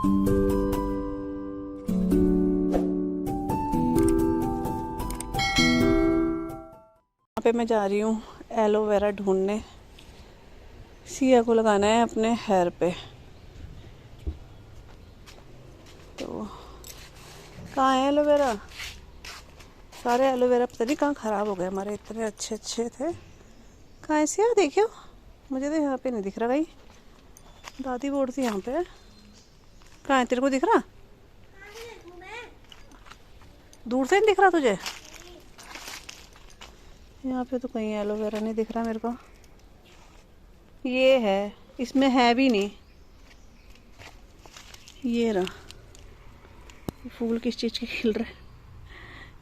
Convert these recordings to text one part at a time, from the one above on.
यहाँ पे मैं जा रही हूँ एलोवेरा ढूंढने। सिया को लगाना है अपने हेयर पे। तो कहाँ है एलोवेरा? सारे एलोवेरा पता नहीं कहाँ ख़राब हो गए, हमारे इतने अच्छे अच्छे थे। कहाँ है सिया? देखियो, मुझे तो यहाँ पे नहीं दिख रहा भाई। दादी बोर्ड थी यहाँ पे। कहाँ है? तेरे को दिख रहा? दूर से नहीं दिख रहा तुझे? यहाँ पे तो कहीं एलोवेरा नहीं दिख रहा मेरे को। ये है, इसमें है भी नहीं। ये रहा। फूल किस चीज़ के खिल रहे हैं,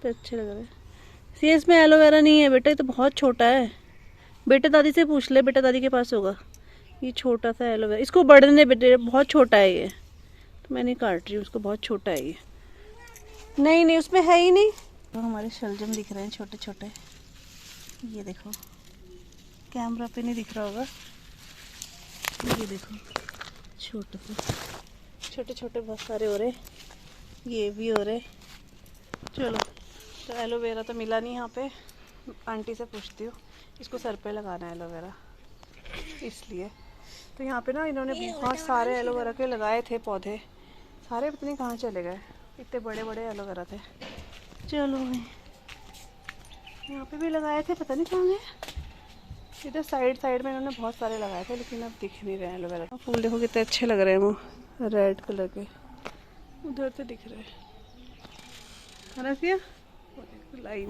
तो अच्छे लग रहे हैं। सी इसमें एलोवेरा नहीं है बेटा, ये तो बहुत छोटा है। बेटे दादी से पूछ ले, बेटा दादी के पास होगा। ये छोटा सा एलोवेरा, इसको बढ़ने बेटे, बहुत छोटा है ये। तो मैं नहीं काट रही हूँ उसको, बहुत छोटा है ये। नहीं नहीं, उसमें है ही नहीं। तो हमारे शलजम दिख रहे हैं छोटे छोटे। ये देखो, कैमरा पे नहीं दिख रहा होगा। ये देखो, छोटे छोटे छोटे बहुत सारे हो रहे। ये भी हो रहे। चलो, तो एलोवेरा तो मिला नहीं यहाँ पे। आंटी से पूछती हूँ। इसको सर पे लगाना है एलोवेरा, इसलिए। तो यहाँ पे ना इन्होंने बहुत सारे एलोवेरा के लगाए थे पौधे। सारे पता नहीं कहाँ चले गए, इतने बड़े बड़े एलोवेरा थे। चलो भाई, यहाँ पे भी लगाए थे, पता नहीं कहाँ गए। इधर साइड साइड में इन्होंने बहुत सारे लगाए थे, लेकिन अब दिख नहीं रहे एलोवेरा। फूल देखो कितने अच्छे लग रहे हैं, वो रेड कलर के उधर से दिख रहे हैं।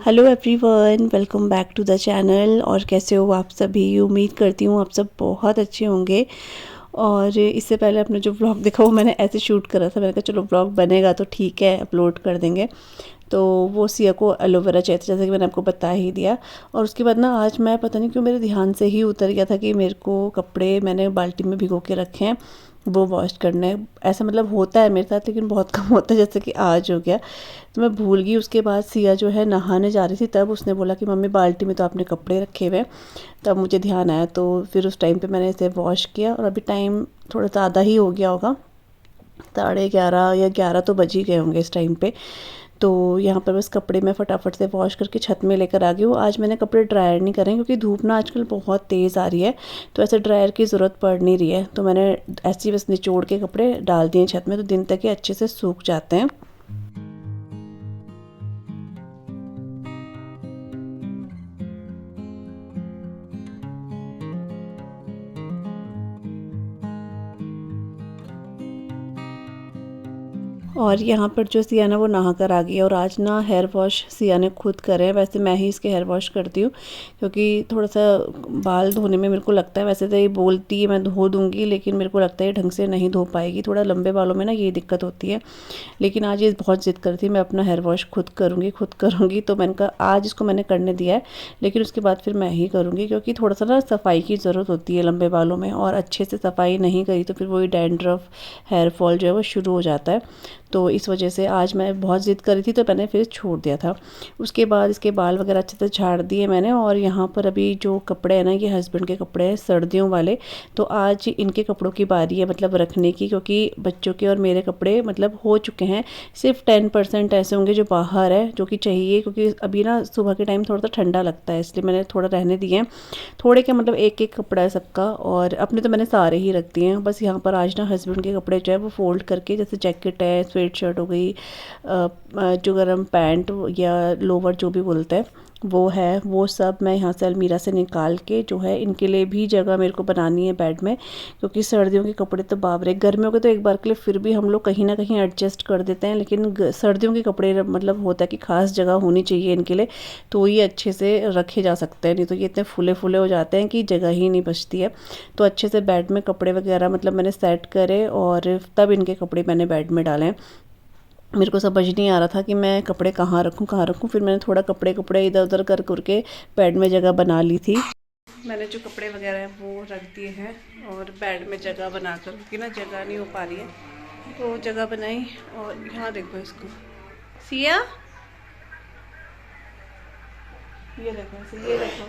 Hello everyone, welcome back to the channel. और कैसे हो आप सभी? उम्मीद करती हूँ आप सब बहुत अच्छे होंगे। और इससे पहले अपना जो व्लॉग देखा वो मैंने ऐसे शूट करा था। मैंने कहा चलो व्लॉग बनेगा तो ठीक है, अपलोड कर देंगे। तो वो सिया को एलोवेरा चाहिए था, जैसे कि मैंने आपको बता ही दिया। और उसके बाद ना आज मैं पता नहीं क्यों मेरे ध्यान से ही उतर गया था कि मेरे को कपड़े मैंने बाल्टी में भिगो के रखे हैं, वो वॉश करने। ऐसा मतलब होता है मेरे साथ, लेकिन बहुत कम होता है, जैसे कि आज हो गया। तो मैं भूल गई। उसके बाद सिया जो है नहाने जा रही थी, तब उसने बोला कि मम्मी बाल्टी में तो आपने कपड़े रखे हुए हैं। तब मुझे ध्यान आया, तो फिर उस टाइम पे मैंने इसे वॉश किया। और अभी टाइम थोड़ा ज़्यादा ही हो गया होगा, 11:30 या 11 तो बज ही गए होंगे इस टाइम पे। तो यहाँ पर बस कपड़े मैं फटाफट से वॉश करके छत में लेकर आ गई हूँ। आज मैंने कपड़े ड्रायर नहीं करे क्योंकि धूप ना आजकल बहुत तेज़ आ रही है, तो ऐसे ड्रायर की ज़रूरत पड़ नहीं रही है। तो मैंने ऐसे ही बस निचोड़ के कपड़े डाल दिए छत में, तो दिन तक ये अच्छे से सूख जाते हैं। और यहाँ पर जो सिया ना वो नहा कर आ गई। और आज ना हेयर वॉश सिया ने खुद करे। वैसे मैं ही इसके हेयर वॉश करती हूँ, क्योंकि थोड़ा सा बाल धोने में मेरे को लगता है, वैसे तो ये बोलती है मैं धो दूँगी, लेकिन मेरे को लगता है ये ढंग से नहीं धो पाएगी। थोड़ा लंबे बालों में ना ये दिक्कत होती है। लेकिन आज ये बहुत ज़िद करती है मैं अपना हेयर वॉश खुद करूँगी। तो मैंने कहा आज इसको मैंने करने दिया है, लेकिन उसके बाद फिर मैं ही करूँगी, क्योंकि थोड़ा सा ना सफाई की ज़रूरत होती है लंबे बालों में। और अच्छे से सफाई नहीं करी तो फिर वही डैंड्रफ, हेयर फॉल जो है वो शुरू हो जाता है। तो इस वजह से आज मैं बहुत ज़िद करी थी, तो मैंने फिर छोड़ दिया था। उसके बाद इसके बाल वगैरह अच्छे से झाड़ दिए मैंने। और यहाँ पर अभी जो कपड़े हैं ना, ये हस्बैंड के कपड़े हैं सर्दियों वाले। तो आज इनके कपड़ों की बारी है, मतलब रखने की, क्योंकि बच्चों के और मेरे कपड़े मतलब हो चुके हैं। सिर्फ 10% ऐसे होंगे जो बाहर है, जो कि चाहिए, क्योंकि अभी ना सुबह के टाइम थोड़ा सा ठंडा लगता है, इसलिए मैंने थोड़ा रहने दिए हैं। थोड़े के मतलब एक एक कपड़ा है सबका, और अपने तो मैंने सारे ही रख दिए हैं। बस यहाँ पर आज ना हस्बैंड के कपड़े जो है वो फोल्ड करके, जैसे जैकेट है, स्वेट शर्ट हो गई, जो गर्म पैंट या लोवर जो भी बोलते हैं वो है, वो सब मैं यहाँ से अलमीरा से निकाल के जो है इनके लिए भी जगह मेरे को बनानी है बेड में। क्योंकि सर्दियों के कपड़े तो बाप रे, गर्मियों के तो एक बार के लिए फिर भी हम लोग कहीं ना कहीं एडजस्ट कर देते हैं, लेकिन सर्दियों के कपड़े मतलब होता है कि खास जगह होनी चाहिए इनके लिए, तो ये अच्छे से रखे जा सकते हैं। नहीं तो ये इतने फूले फूले हो जाते हैं कि जगह ही नहीं बचती है। तो अच्छे से बेड में कपड़े वगैरह मतलब मैंने सेट करे, और तब इनके कपड़े मैंने बेड में डाले। मेरे को समझ नहीं आ रहा था कि मैं कपड़े कहाँ रखूँ। फिर मैंने थोड़ा कपड़े इधर उधर करके बेड में जगह बना ली थी। मैंने जो कपड़े वगैरह हैं वो रख दिए हैं, और बेड में जगह बनाकर, क्योंकि ना जगह नहीं हो पा रही है, तो जगह बनाई। और यहाँ देखो इसको, सिया ये देखो,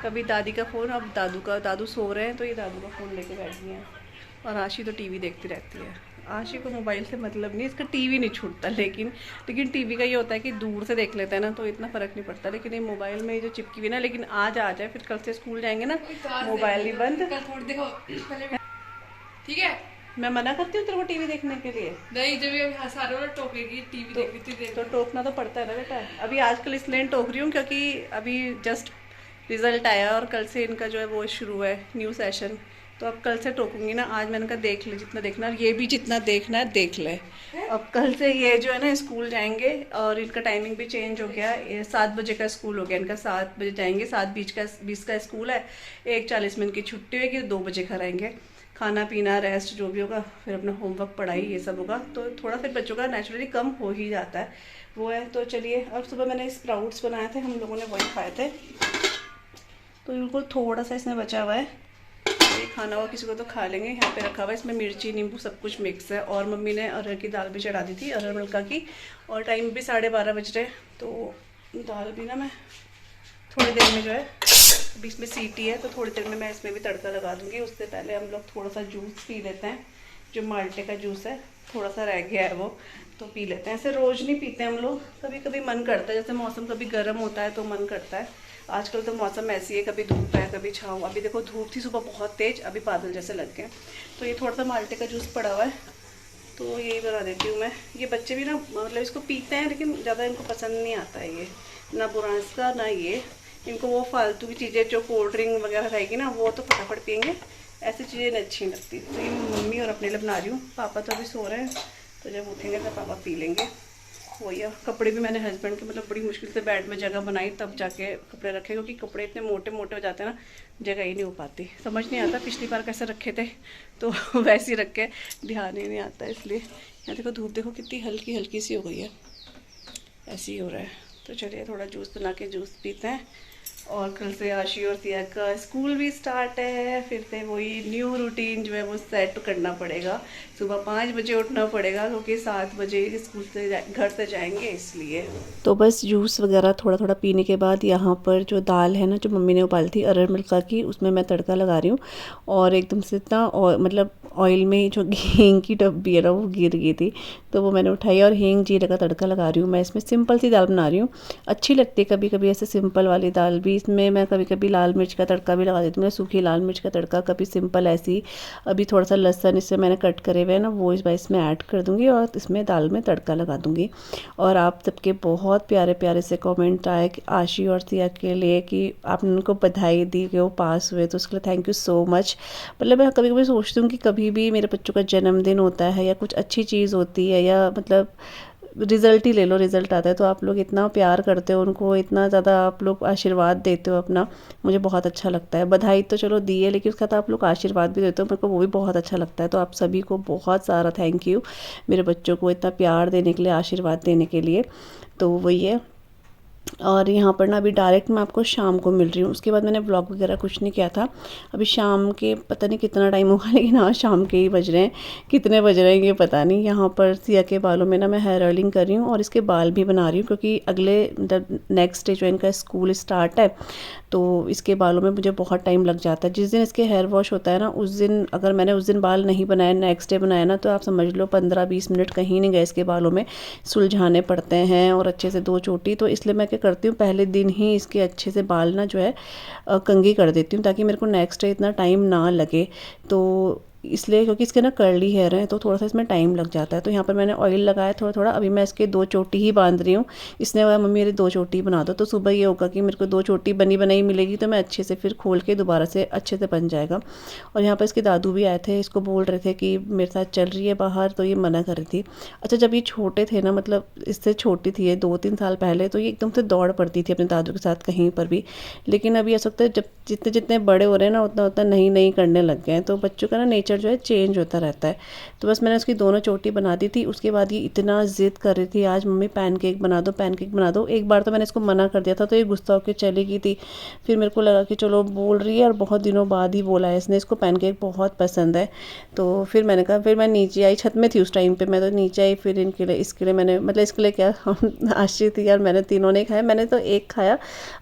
कभी दादी का फ़ोन, अब दादू सो रहे हैं तो ये दादू का फ़ोन लेके बैठ गए हैं। और आशी तो टीवी देखती रहती है। आशी को मोबाइल से मतलब नहीं, इसका टीवी नहीं छूटता, लेकिन टीवी का ये होता है कि दूर से देख लेते हैं ना तो इतना फ़र्क नहीं पड़ता। लेकिन ये मोबाइल में जो चिपकी हुई ना, लेकिन आज आ जाए, फिर कल से स्कूल जाएंगे ना मोबाइल ही बंद। ठीक है, मैं मना करती हूँ तेरे को टीवी देखने के लिए। नहीं, जब सारे लोग टोकेगी टीवी देखती तो टोकना तो पड़ता है ना बेटा। अभी आजकल इसलिए टोक रही हूँ क्योंकि अभी जस्ट रिजल्ट आया और कल से इनका जो है वो शुरू है न्यू सेशन, तो अब कल से टोकूंगी ना। आज मैंने कहा देख ले जितना देखना, ये भी जितना देखना है देख ले। अब कल से ये जो है ना स्कूल जाएंगे और इनका टाइमिंग भी चेंज हो गया, 7 बजे का स्कूल हो गया इनका, 7 बजे जाएंगे, 7:20 का स्कूल है, 1:40 में इनकी छुट्टी होगी, 2 बजे घर आएंगे। खाना पीना रेस्ट जो भी होगा, फिर अपना होमवर्क पढ़ाई ये सब होगा, तो थोड़ा फिर बच्चों का नेचुरली कम हो ही जाता है वो है। तो चलिए, और सुबह मैंने स्प्राउट्स बनाए थे, हम लोगों ने वही खाए थे, तो बिल्कुल थोड़ा सा इसमें बचा हुआ है, ये खाना हुआ किसी को तो खा लेंगे। यहाँ पे रखा हुआ है, इसमें मिर्ची नींबू सब कुछ मिक्स है। और मम्मी ने अरहर की दाल भी चढ़ा दी थी, अरहर मलका की, और टाइम भी 12:30 बज रहे, तो दाल भी ना मैं थोड़ी देर में जो है, अभी इसमें सीटी है तो थोड़ी देर में मैं इसमें भी तड़का लगा दूँगी। उससे पहले हम लोग थोड़ा सा जूस पी लेते हैं, जो माल्टे का जूस है, थोड़ा सा रह गया है वो, तो पी लेते हैं। ऐसे रोज़ नहीं पीते हम लोग, कभी कभी मन करता है, जैसे मौसम कभी गर्म होता है तो मन करता है। आजकल तो मौसम ऐसी है, कभी धूप है कभी छाँव। अभी देखो धूप थी सुबह बहुत तेज़, अभी बादल जैसे लग गए, तो ये थोड़ा सा माल्टे का जूस पड़ा हुआ है, तो यही बना देती हूँ मैं। ये बच्चे भी ना मतलब इसको पीते हैं, लेकिन ज़्यादा इनको पसंद नहीं आता है ये, ना बुरांस का ना ये। इनको वो फालतू की चीज़ें जो कोल्ड ड्रिंक वगैरह रहेगी ना, वो तो फटाफट पियेंगे, ऐसी चीज़ें नहीं अच्छी लगती। तो ये मम्मी और अपने लिए बना रही हूँ। पापा तो अभी सो रहे हैं, तो जब उठेंगे तो पापा पी लेंगे। वही है। कपड़े भी मैंने हस्बैंड के मतलब बड़ी मुश्किल से बेड में जगह बनाई, तब जाके कपड़े रखे, क्योंकि कपड़े इतने मोटे मोटे हो जाते हैं ना, जगह ही नहीं हो पाती। समझ नहीं आता पिछली बार कैसे रखे थे, तो वैसे ही रखे, ध्यान ही नहीं आता। इसलिए यहाँ देखो धूप देखो कितनी हल्की हल्की सी हो गई है, ऐसे ही हो रहा है। तो चलिए थोड़ा जूस बना के जूस पीते हैं। और कल से आशी और सिया का स्कूल भी स्टार्ट है, फिर से वही न्यू रूटीन जो है वो सेट करना पड़ेगा। सुबह 5 बजे उठना पड़ेगा, क्योंकि 7 बजे स्कूल से घर से जाएंगे, इसलिए। तो बस जूस वगैरह थोड़ा थोड़ा पीने के बाद यहाँ पर जो दाल है ना, जो मम्मी ने उबाली थी अरहर मलका की, उसमें मैं तड़का लगा रही हूँ। और एकदम से इतना मतलब ऑयल में जो हींग की डब्बी है ना वो गिर गई थी, तो वो मैंने उठाई और हींग जीरे का तड़का लगा रही हूँ। मैं इसमें सिंपल सी दाल बना रही हूँ, अच्छी लगती है कभी कभी ऐसे सिंपल वाली दाल भी। इसमें मैं कभी कभी लाल मिर्च का तड़का भी लगा देती हूँ, सूखी लाल मिर्च का तड़का, कभी सिंपल ऐसी। अभी थोड़ा सा लहसुन इससे मैंने कट करे हुए है ना, वो इसमें ऐड कर दूँगी और इसमें दाल में तड़का लगा दूँगी। और आप सबके बहुत प्यारे प्यारे से कमेंट आए कि आशी और सिया के लिए, कि आपने उनको बधाई दी कि वो पास हुए, तो उसके लिए थैंक यू सो मच। मतलब मैं कभी कभी सोचती हूँ कि कभी भी मेरे बच्चों का जन्मदिन होता है या कुछ अच्छी चीज़ होती है, या मतलब रिज़ल्ट ही ले लो, रिज़ल्ट आता है, तो आप लोग इतना प्यार करते हो उनको, इतना ज़्यादा आप लोग आशीर्वाद देते हो अपना, मुझे बहुत अच्छा लगता है। बधाई तो चलो दी है, लेकिन उसका तो आप लोग आशीर्वाद भी देते हो, मेरे को वो भी बहुत अच्छा लगता है। तो आप सभी को बहुत सारा थैंक यू, मेरे बच्चों को इतना प्यार देने के लिए, आशीर्वाद देने के लिए। तो वही है। और यहाँ पर ना अभी डायरेक्ट मैं आपको शाम को मिल रही हूँ, उसके बाद मैंने ब्लॉग वगैरह कुछ नहीं किया था। अभी शाम के पता नहीं कितना टाइम होगा, लेकिन हाँ शाम के ही बज रहे हैं, कितने बज रहे हैं ये पता नहीं। यहाँ पर सिया के बालों में ना मैं हेयर ऑयलिंग कर रही हूँ और इसके बाल भी बना रही हूँ, क्योंकि अगले नेक्स्ट डे जो इनका स्कूल स्टार्ट है, तो इसके बालों में मुझे बहुत टाइम लग जाता है। जिस दिन इसके हेयर वॉश होता है ना, उस दिन अगर मैंने उस दिन बाल नहीं बनाए, नेक्स्ट डे बनाया ना, तो आप समझ लो 15-20 मिनट कहीं नहीं गए इसके बालों में, सुलझाने पड़ते हैं और अच्छे से 2 चोटी। तो इसलिए मैं क्या करती हूँ, पहले दिन ही इसके अच्छे से बाल ना जो है कंघी कर देती हूँ, ताकि मेरे को नेक्स्ट डे इतना टाइम ना लगे। तो इसलिए क्योंकि इसके ना कर्ली हेयर हैं, तो थोड़ा सा इसमें टाइम लग जाता है। तो यहाँ पर मैंने ऑयल लगाया थोड़ा थोड़ा, अभी मैं इसके 2 चोटी ही बांध रही हूँ। इसने बोला मम्मी मेरी 2 चोटी बना दो, तो सुबह ये होगा कि मेरे को 2 चोटी बनी बनाई मिलेगी, तो मैं अच्छे से फिर खोल के दोबारा से अच्छे से बन जाएगा। और यहाँ पर इसके दादू भी आए थे, इसको बोल रहे थे कि मेरे साथ चल रही है बाहर, तो ये मना कर रही थी। अच्छा जब ये छोटे थे ना, मतलब इससे छोटी थी ये 2-3 साल पहले, तो ये एकदम से दौड़ पड़ती थी अपने दादू के साथ कहीं पर भी। लेकिन अभी ऐसा लगता है जब जितने जितने बड़े हो रहे हैं ना, उतना उतना नहीं नहीं करने लग गए हैं। तो बच्चों का ना नेचर जो है चेंज होता रहता है। तो बस मैंने उसकी दोनों चोटी बना दी थी। उसके बाद ये इतना ज़िद कर रही थी, आज मम्मी पैनकेक बना दो, पैनकेक बना दो। एक बार तो मैंने इसको मना कर दिया था, तो ये गुस्सा होकर चली गई थी। फिर मेरे को लगा कि चलो बोल रही है, और बहुत दिनों बाद ही बोला है इसने, इसको पैनकेक बहुत पसंद है। तो फिर मैंने कहा, फिर मैं नीचे आई, छत में थी उस टाइम पर मैं, तो नीचे आई। फिर इनके लिए, इसके लिए मैंने, मतलब इसके लिए क्या, आशी थी यार, मैंने तीनों ने खाया, मैंने तो एक खाया,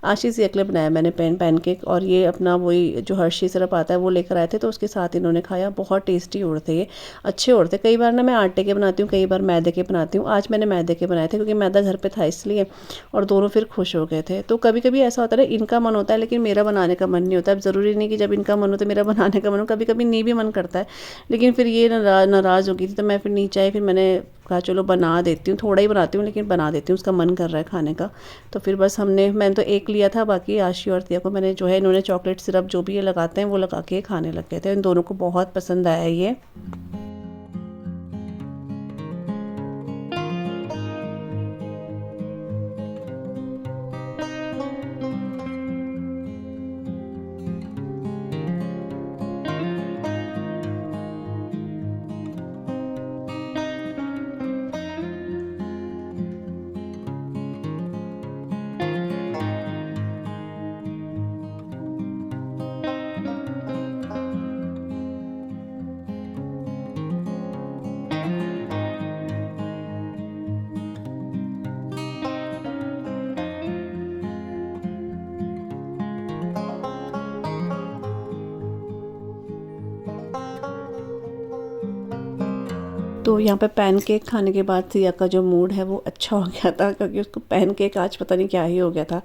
आशी से अकेले बनाया मैंने पैनकेक। और ये अपना वही जो हर्षी सिरप आता है वो लेकर आए थे, तो उसके साथ इन्होंने खाया। बहुत टेस्टी उड़ते ये, अच्छे उड़ते। कई बार ना मैं आटे के बनाती हूँ, कई बार मैदे के बनाती हूँ। आज मैंने मैदे के बनाए थे क्योंकि मैदा घर पे था इसलिए, और दोनों फिर खुश हो गए थे। तो कभी कभी ऐसा होता है ना, इनका मन होता है लेकिन मेरा बनाने का मन नहीं होता। अब ज़रूरी नहीं कि जब इनका मन हो तो मेरा बनाने का मन हो, कभी कभी नहीं भी मन करता है। लेकिन फिर ये नाराज़ हो गई थी तो मैं फिर नीचे आई, फिर मैंने कहा चलो बना देती हूँ, थोड़ा ही बनाती हूँ लेकिन बना देती हूँ, उसका मन कर रहा है खाने का। तो फिर बस मैंने तो एक लिया था, बाकी आशी और तिया को मैंने जो है, इन्होंने चॉकलेट सिरप जो भी ये लगाते हैं वो लगा के खाने लग गए थे। इन दोनों को बहुत पसंद आया ये। तो यहाँ पे पैनकेक खाने के बाद सिया का जो मूड है वो अच्छा हो गया था, क्योंकि उसको पैनकेक आज पता नहीं क्या ही हो गया था,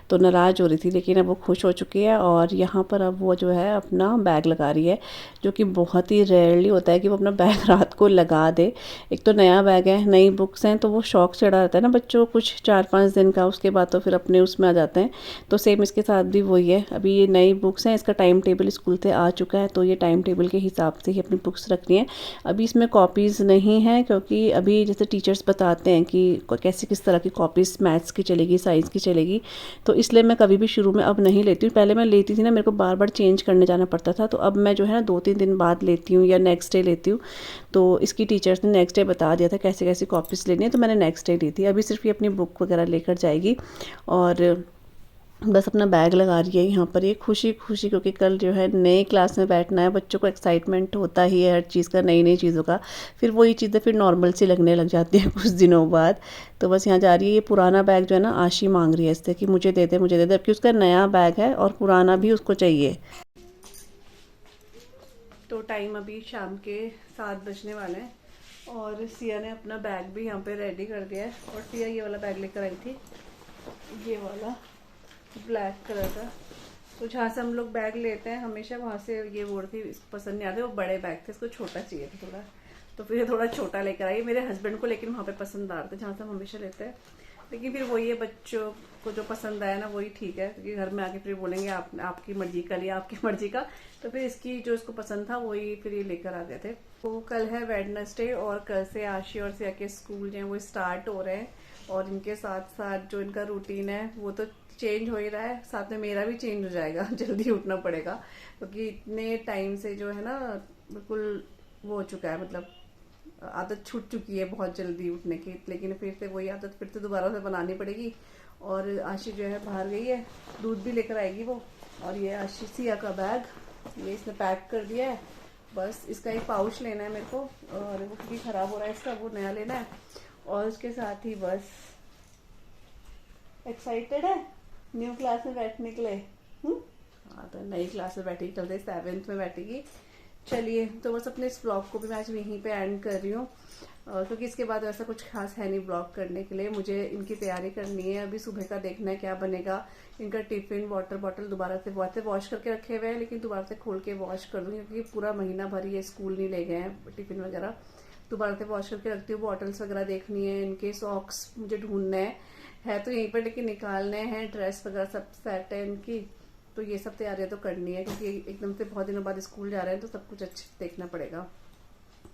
तो नाराज़ हो रही थी। लेकिन अब वो खुश हो चुकी है और यहाँ पर अब वो जो है अपना बैग लगा रही है, जो कि बहुत ही रेयरली होता है कि वो अपना बैग रात को लगा दे। एक तो नया बैग है, नई बुक्स हैं, तो वो शौक चढ़ा रहता है ना बच्चों को कुछ 4-5 दिन का, उसके बाद तो फिर अपने उसमें आ जाते हैं। तो सेम इसके साथ भी वही है। अभी ये नई बुक्स हैं, इसका टाइम टेबल स्कूल से आ चुका है, तो ये टाइम टेबल के हिसाब से ही अपनी बुक्स रखनी है। अभी इसमें कॉपीज़ नहीं है, क्योंकि अभी जैसे टीचर्स बताते हैं कि कैसे किस तरह की कॉपीज़ मैथ्स की चलेगी, साइंस की चलेगी, तो इसलिए मैं कभी भी शुरू में अब नहीं लेती हूँ। पहले मैं लेती थी ना, मेरे को बार बार चेंज करने जाना पड़ता था, तो अब मैं जो है ना 2-3 दिन बाद लेती हूँ या नेक्स्ट डे लेती हूँ। तो इसकी टीचर्स ने नेक्स्ट डे बता दिया था कैसे कैसी कॉपीज़ लेनी है, तो मैंने नेक्स्ट डे ली थी। अभी सिर्फ ये अपनी बुक वगैरह लेकर जाएगी और बस अपना बैग लगा रही है यहाँ पर, ये खुशी खुशी, क्योंकि कल जो है नए क्लास में बैठना है। बच्चों को एक्साइटमेंट होता ही है हर चीज़ का, नई नई चीज़ों का। फिर वही चीज़ें फिर नॉर्मल सी लगने लग जाती हैं कुछ दिनों बाद। तो बस यहाँ जा रही है। ये पुराना बैग जो है ना, आशी मांग रही है इससे कि मुझे दे दे, मुझे दे दे, जबकि उसका नया बैग है और पुराना भी उसको चाहिए। तो टाइम अभी शाम के 7 बजने वाले हैं और सिया ने अपना बैग भी यहाँ पे रेडी कर दिया है। और सिया ये वाला बैग लेकर आई थी, ये वाला ब्लैक कलर का। तो जहाँ से हम लोग बैग लेते हैं हमेशा, वहाँ से ये बोर्ड थी, इसको पसंद नहीं आते, वो बड़े बैग थे, इसको छोटा चाहिए था थोड़ा, तो फिर ये थोड़ा छोटा लेकर आई मेरे हस्बैंड को। लेकिन वहाँ पे पसंद आ रहा था जहाँ से हम हमेशा लेते हैं। लेकिन फिर वही है, बच्चों को जो पसंद आया ना वही ठीक है, क्योंकि घर में आके फिर बोलेंगे आपकी मर्जी का लिया, आपकी मर्जी का। तो फिर इसकी जो इसको पसंद था वही फिर ये लेकर आ गए थे। तो कल है वेडनेसडे और कल से आशी और सिया के स्कूल जो है वो स्टार्ट हो रहे हैं। और इनके साथ साथ जो इनका रूटीन है वो तो चेंज हो ही रहा है, साथ में मेरा भी चेंज हो जाएगा। जल्दी उठना पड़ेगा, क्योंकि इतने टाइम से जो है ना बिल्कुल वो हो चुका है, मतलब आदत छूट चुकी है बहुत जल्दी उठने की। लेकिन फिर से वही आदत फिर से दोबारा से बनानी पड़ेगी। और आशी जो है बाहर गई है, दूध भी लेकर आएगी वो। और ये आशी सिया का बैग, ये इसने पैक कर दिया है। बस इसका एक पाउच लेना है मेरे को, और वो क्योंकि ख़राब हो रहा है इसका, वो नया लेना है। और उसके साथ ही बस एक्साइटेड है न्यू क्लास में बैठने के लिए। हाँ, तो नई क्लास में बैठेगी, चलते 7th में बैठेगी। चलिए, तो बस अपने इस ब्लॉग को भी मैं आज यहीं पे एंड कर रही हूँ, क्योंकि इसके बाद ऐसा कुछ खास है नहीं ब्लॉग करने के लिए। मुझे इनकी तैयारी करनी है, अभी सुबह का देखना है क्या बनेगा। इनका टिफिन वाटर बॉटल दोबारा से वॉश करके रखे हुए हैं, लेकिन दोबारा से खोल के वॉश कर दूँगी, क्योंकि पूरा महीना भर ये स्कूल नहीं ले गए हैं टिफिन वगैरह। दोबारा से वॉश करके रखती हूँ। बॉटल्स वगैरह देखनी है, इनके सॉक्स मुझे ढूंढने है तो यहीं पर, लेकिन निकालने हैं। ड्रेस वगैरह सब सेट है इनकी, तो ये सब तैयारियां तो करनी है, क्योंकि एकदम से बहुत दिनों बाद स्कूल जा रहे हैं, तो सब कुछ अच्छे से देखना पड़ेगा।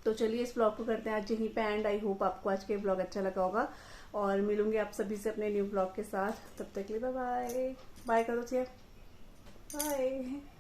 तो चलिए, इस ब्लॉग को करते हैं आज यहीं पे एंड। आई होप आपको आज के ब्लॉग अच्छा लगा होगा, और मिलूंगी आप सभी से अपने न्यू ब्लॉग के साथ। तब तक के लिए बाय बाय। बाय करो, बाय।